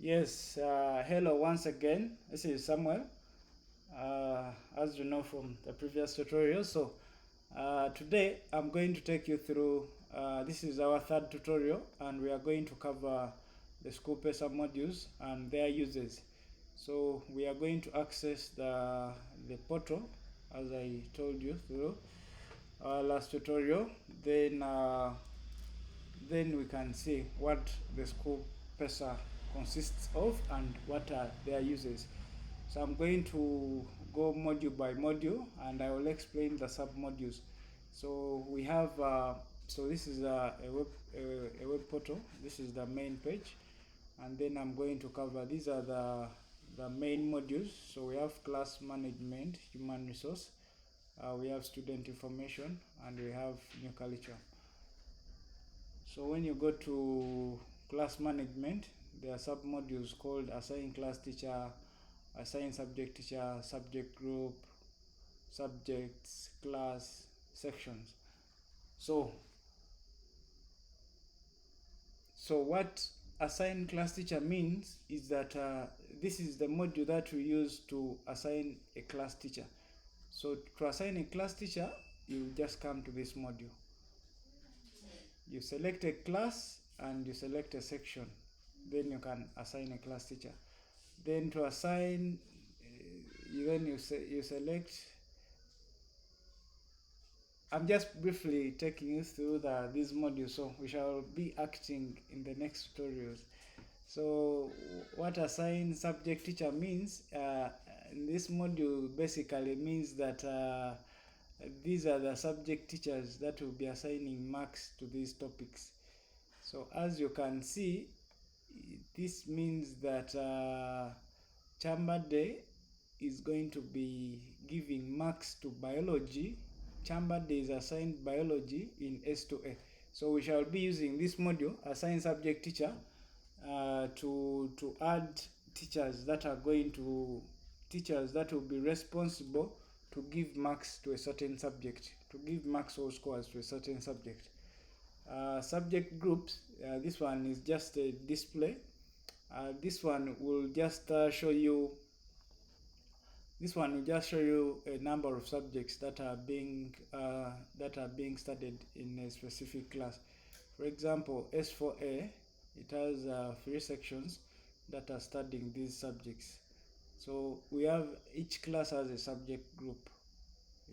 Yes, hello once again. This is Samuel. As you know from the previous tutorial, today I'm going to take you through. This is our third tutorial, and we are going to cover the Schoolpesa modules and their uses. So we are going to access the portal, as I told you through our last tutorial. Then we can see what the Schoolpesa consists of and what are their uses. So I'm going to go module by module and I will explain the sub-modules. So we have, so this is a web portal. This is the main page. And then I'm going to cover, these are the main modules. So we have class management, human resource, we have student information, and we have new curriculum. So when you go to class management, there are sub-modules called assign class teacher, assign subject teacher, subject group, subjects, class, sections. So, so what assign class teacher means is that this is the module that we use to assign a class teacher. So to assign a class teacher, you just come to this module. You select a class and you select a section, then you can assign a class teacher. Then to assign, you select. I'm just briefly taking you through these modules, so we shall be acting in the next tutorials. So what assign subject teacher means in this module basically means that these are the subject teachers that will be assigning marks to these topics. So as you can see, this means that Chamber Day is going to be giving marks to biology. Chamber Day is assigned biology in S2A. So we shall be using this module, assign subject teacher, to add teachers that are going to, teachers that will be responsible to give marks to a certain subject, to give marks or scores to a certain subject. Subject groups, this one is just a display. This one will just show you a number of subjects that are being studied in a specific class. For example, S4A, it has 3 sections that are studying these subjects. So we have, each class has a subject group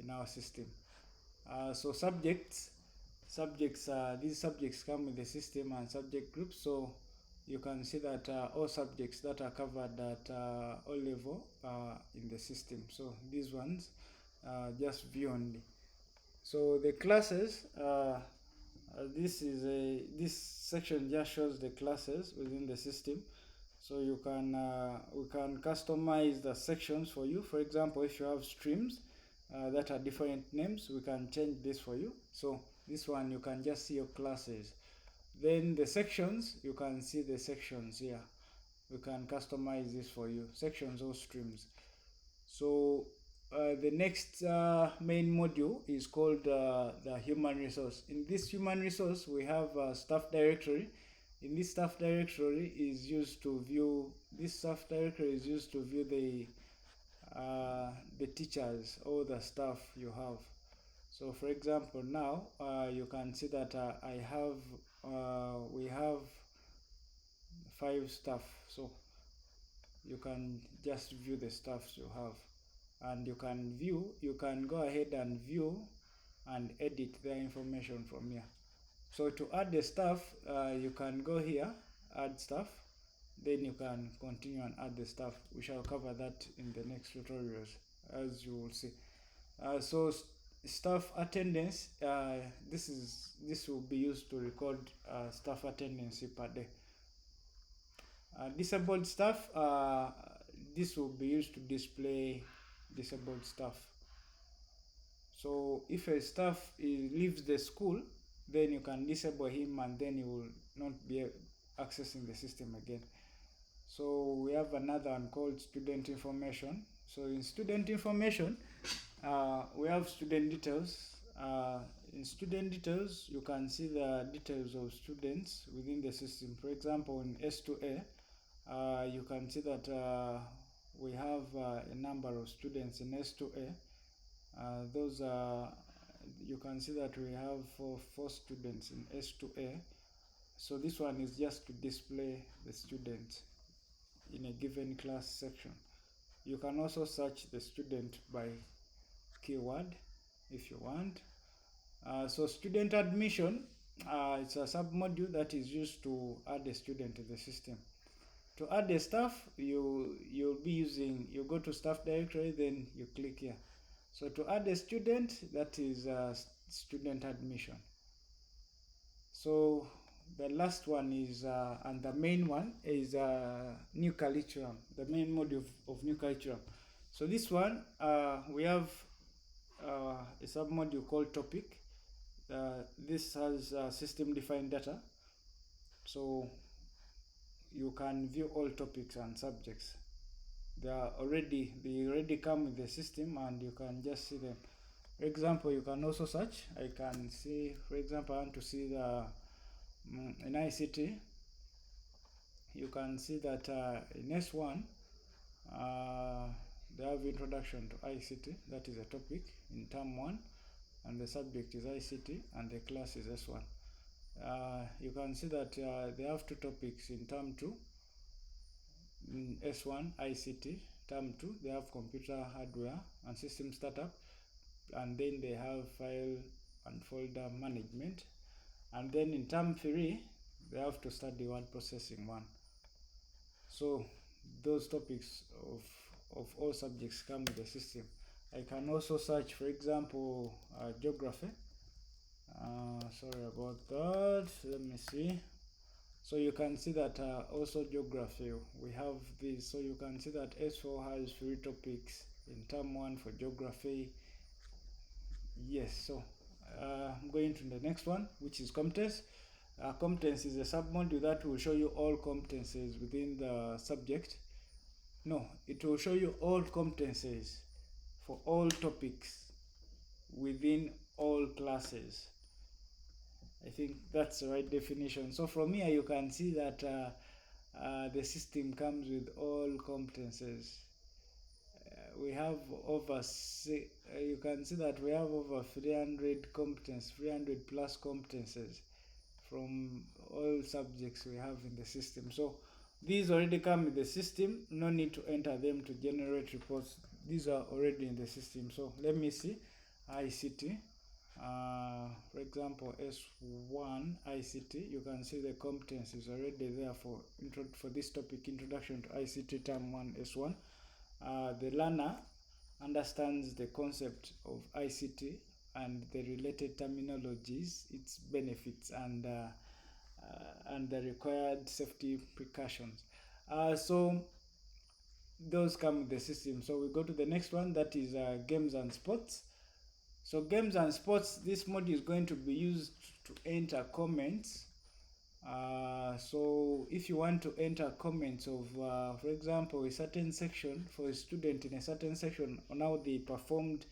in our system. So these subjects come with the system and subject groups. So you can see that all subjects that are covered at O level are in the system. So these ones just view only. So the classes, this section just shows the classes within the system. So you can we can customize the sections for you. For example, if you have streams that are different names, we can change this for you. So this one, you can just see your classes. Then the sections, you can see the sections here. We can customize this for you, sections or streams. So the next main module is called the human resource. In this human resource, we have staff directory. In this staff directory is used to view, the teachers or the staff you have. So for example, now you can see that we have 5 staff. So you can just view the staffs you have, and you can go ahead and view and edit their information from here. So to add the staff, you can go here, add staff, then you can continue and add the staff. We shall cover that in the next tutorials, as you will see. So staff attendance, this will be used to record staff attendance per day. Disabled staff, this will be used to display disabled staff. So if a staff leaves the school, then you can disable him and then he will not be accessing the system again. So we have another one called student information. So in student information, we have student details. In student details, you can see the details of students within the system. For example, in S2A, You can see that we have a number of students in S2A. Those are, you can see that we have four students in S2A. So this one is just to display the student in a given class section. You can also search the student by keyword if you want. So student admission, it's a submodule that is used to add a student to the system. To add a staff, you'll be using, you go to staff directory, then you click here. So to add a student, that is student admission. So the last one is, and the main one is new curriculum, the main module of new curriculum. So this one, we have a submodule called topic. This has system defined data. So you can view all topics and subjects. They already come with the system, and you can just see them. For example, you can also search. I can see, for example, I want to see the in ICT. You can see that in S1 they have introduction to ICT. That is a topic in term 1, and the subject is ICT, and the class is S1. You can see that they have two topics in term 2. In S1 ICT, term 2 they have computer hardware and system startup, and then they have file and folder management, and then in term 3 they have to study word processing 1. So those topics of all subjects come with the system. I can also search, for example, geography. Sorry about that. Let me see. So you can see that also geography, we have this. So you can see that S4 has 3 topics in term 1 for geography. Yes, so I'm going to the next one, which is competence. Competence is a submodule that will show you all competencies within the subject. No, it will show you all competencies for all topics within all classes. I think that's the right definition. So from here you can see that the system comes with all competences. We have over, you can see that we have over 300 competence, 300 plus competences from all subjects we have in the system. So these already come with the system, no need to enter them to generate reports. These are already in the system. So let me see ICT. For example, S1 ICT, you can see the competence is already there for this topic, introduction to ICT term 1 S1. The learner understands the concept of ICT and the related terminologies, its benefits, and the required safety precautions. So those come with the system. So we go to the next one, that is games and sports. So games and sports, this module is going to be used to enter comments. So if you want to enter comments of, for example, a certain section for a student in a certain section on how they performed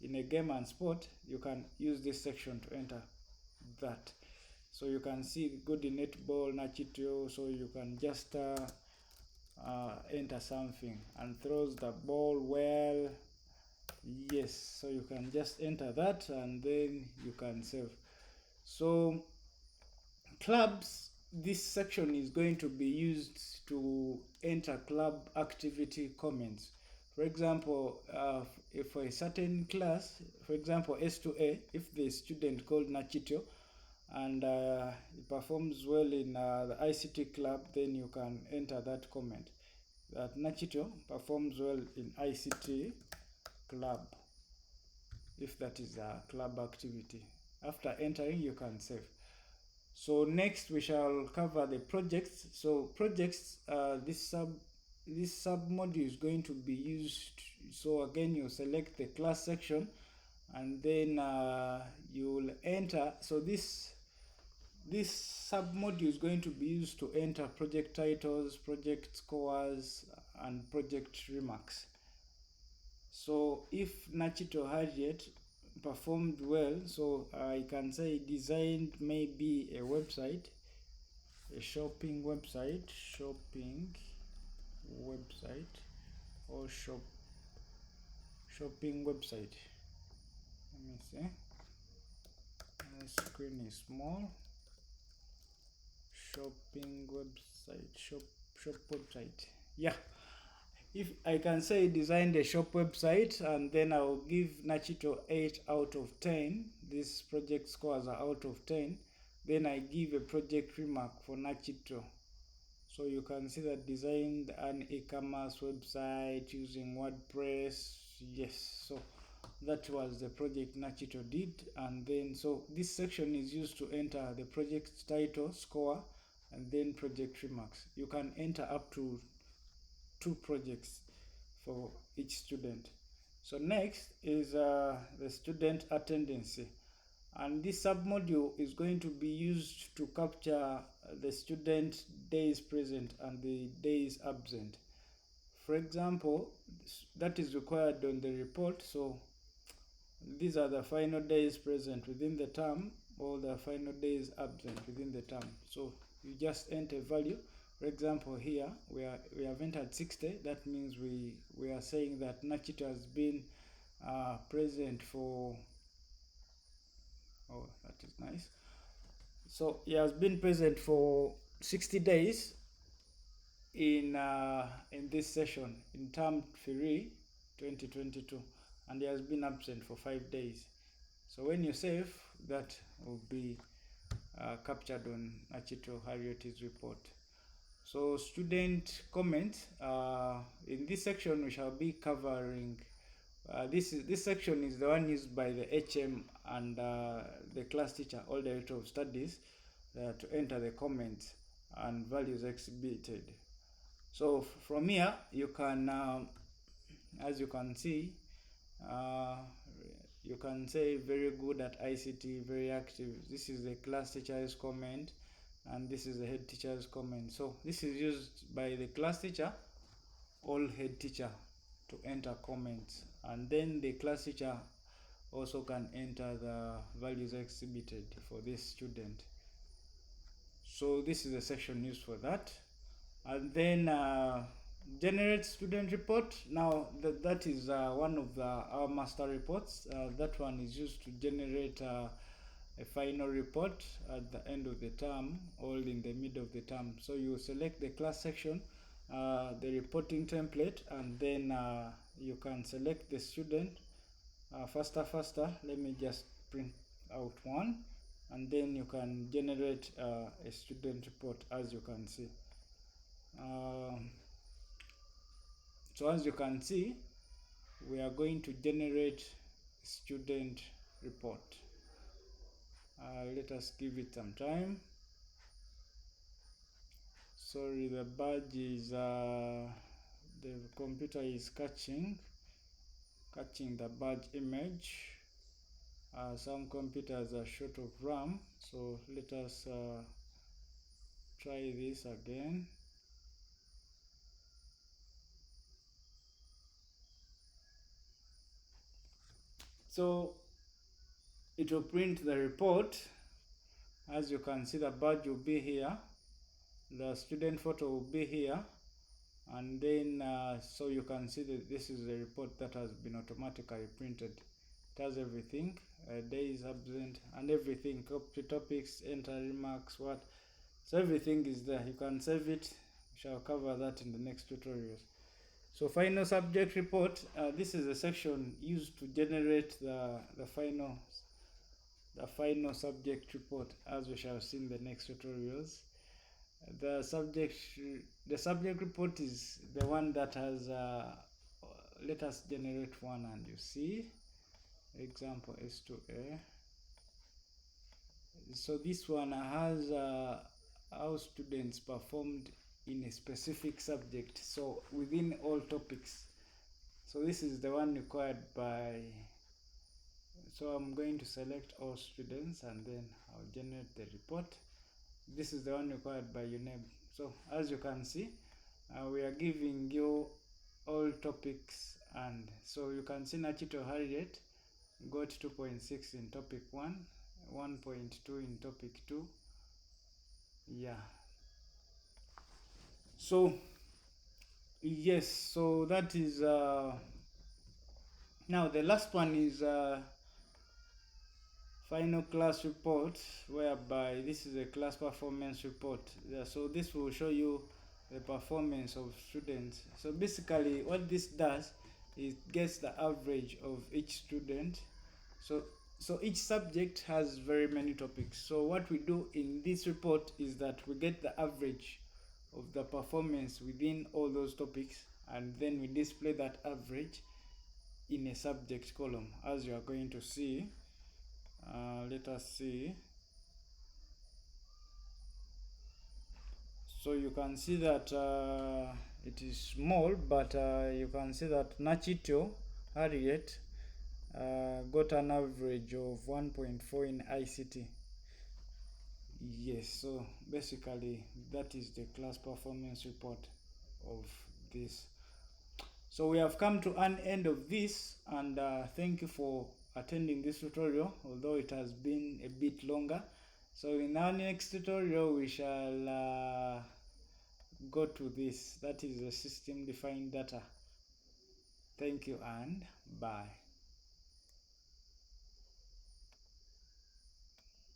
in a game and sport, you can use this section to enter that. So you can see good in netball, nachitio, so you can just enter something, and throws the ball well. Yes, so you can just enter that, and then you can save. So clubs, this section is going to be used to enter club activity comments. For example, if for a certain class, for example S2A, if the student called Nachito and he performs well in the ICT club, then you can enter that comment that Nachito performs well in ICT club, if that is a club activity. After entering, you can save. So next we shall cover the projects. So projects, this sub module is going to be used. So again, you select the class section, and then you will enter. So this sub module is going to be used to enter project titles, project scores, and project remarks. So if Nachito Harriet performed well, so I can say designed maybe a website, a shopping website, shopping website or shopping website. Let me see. My screen is small. Shopping website, shop website. Yeah, if I can say design the shop website, and then I'll give Nachito 8 out of 10. This project scores are out of 10. Then I give a project remark for Nachito. So you can see that designed an e-commerce website using WordPress. Yes, so that was the project Nachito did. And then so this section is used to enter the project title, score, and then project remarks. You can enter up to 2 projects for each student. So next is the student attendance, and this submodule is going to be used to capture the student days present and the days absent. For example, that is required on the report. So these are the final days present within the term or the final days absent within the term. So you just enter value. For example, here we have entered 60. That means we are saying that Nachito has been present for, oh, that is nice. So he has been present for 60 days in this session in term 3 2022, and he has been absent for 5 days. So when you save, that will be captured on Nachito Harriet's report. So student comment, in this section we shall be covering this section is the one used by the HM and the class teacher or director of studies to enter the comments and values exhibited. So from here you can, as you can see, uh, you can say very good at ICT, very active. This is the class teacher's comment, and this is the head teacher's comment. So this is used by the class teacher or head teacher to enter comments, and then the class teacher also can enter the values exhibited for this student. So this is the section used for that. And then generate student report. Now that is one of our master reports. That one is used to generate a final report at the end of the term or in the middle of the term. So you select the class section, the reporting template, and then you can select the student. Faster, let me just print out one, and then you can generate a student report, as you can see. So as you can see, we are going to generate student report. Let us give it some time. Sorry, the badge is the computer is catching the badge image. Some computers are short of RAM, so let us try this again. So it will print the report. As you can see, the badge will be here, the student photo will be here, and then so you can see that this is the report that has been automatically printed. It has everything, days absent and everything, copy topics, enter remarks, what. So everything is there. You can save it. We shall cover that in the next tutorials. So final subject report, this is a section used to generate the final subject report, as we shall see in the next tutorials. The subject report is the one that has let us generate one, and you see example S2A. So this one has how students performed in a specific subject, so within all topics. So this is the one required by, so I'm going to select all students and then I'll generate the report. This is the one required by UNEB. So as you can see, we are giving you all topics, and so you can see Nachito Harriet got 2.6 in topic 1, 1.2 in topic 2. Yeah. So Yes, so that is now the last one is final class report, whereby this is a class performance report. Yeah, so this will show you the performance of students. So basically what this does is gets the average of each student. So each subject has very many topics. So what we do in this report is that we get the average of the performance within all those topics, and then we display that average in a subject column, as you are going to see. Let us see. So you can see that it is small, but you can see that Nachito Harriet got an average of 1.4 in ICT. Yes, so basically that is the class performance report of this. So we have come to an end of this, and thank you for attending this tutorial, although it has been a bit longer. So in our next tutorial we shall go to this, that is the system defined data. Thank you and bye.